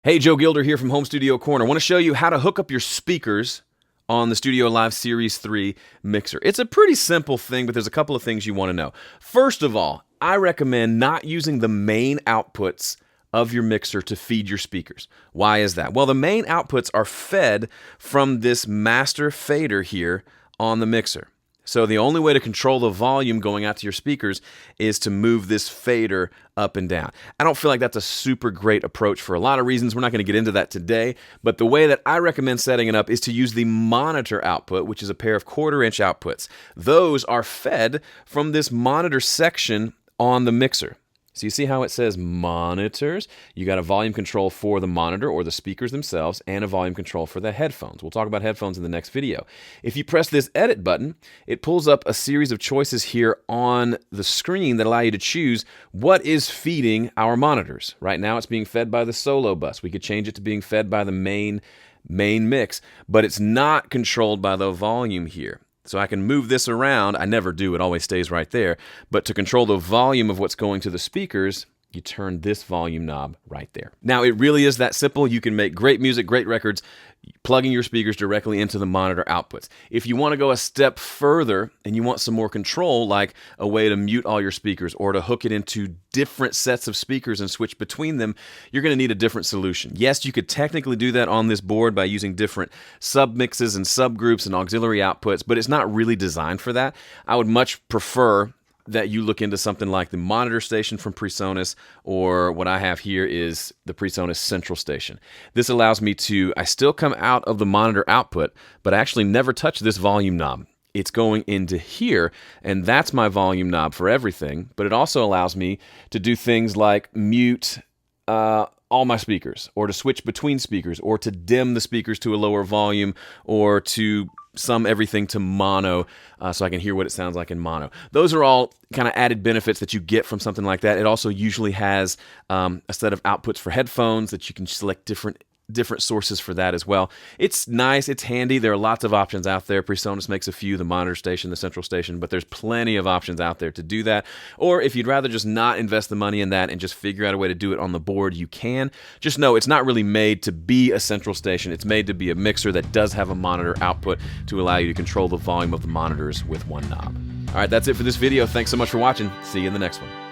Hey, Joe Gilder here from Home Studio Corner. I want to show you how to hook up your speakers on the StudioLive Series 3 mixer. It's a pretty simple thing, but there's a couple of things you want to know. First of all, I recommend not using the main outputs of your mixer to feed your speakers. Why is that? Well, the main outputs are fed from this master fader here on the mixer. So the only way to control the volume going out to your speakers is to move this fader up and down. I don't feel like that's a super great approach for a lot of reasons. We're not going to get into that today, but the way that I recommend setting it up is to use the monitor output, which is a pair of 1/4-inch outputs. Those are fed from this monitor section on the mixer. So you see how it says monitors? You got a volume control for the monitor or the speakers themselves and a volume control for the headphones. We'll talk about headphones in the next video. If you press this edit button, it pulls up a series of choices here on the screen that allow you to choose what is feeding our monitors. Right now it's being fed by the solo bus. We could change it to being fed by the main mix, but it's not controlled by the volume here. So I can move this around. I never do. It always stays right there. But to control the volume of what's going to the speakers, you turn this volume knob right there. Now, it really is that simple. You can make great music, great records, plugging your speakers directly into the monitor outputs. If you want to go a step further and you want some more control, like a way to mute all your speakers or to hook it into different sets of speakers and switch between them, you're going to need a different solution. Yes, you could technically do that on this board by using different submixes and subgroups and auxiliary outputs, but it's not really designed for that. I would much prefer that you look into something like the monitor station from Presonus, or what I have here is the Presonus central station. This allows me to, I still come out of the monitor output, but I actually never touch this volume knob. It's going into here, and that's my volume knob for everything, but it also allows me to do things like mute all my speakers, or to switch between speakers, or to dim the speakers to a lower volume, or to sum everything to mono so I can hear what it sounds like in mono. Those are all kind of added benefits that you get from something like that. It also usually has a set of outputs for headphones that you can select different sources for that as well. It's nice, it's handy. There are lots of options out there. Presonus makes a few, the monitor station, the central station, but there's plenty of options out there to do that. Or if you'd rather just not invest the money in that and just figure out a way to do it on the board, you can. Just know it's not really made to be a central station. It's made to be a mixer that does have a monitor output to allow you to control the volume of the monitors with one knob. All right, that's it for this video. Thanks so much for watching. See you in the next one.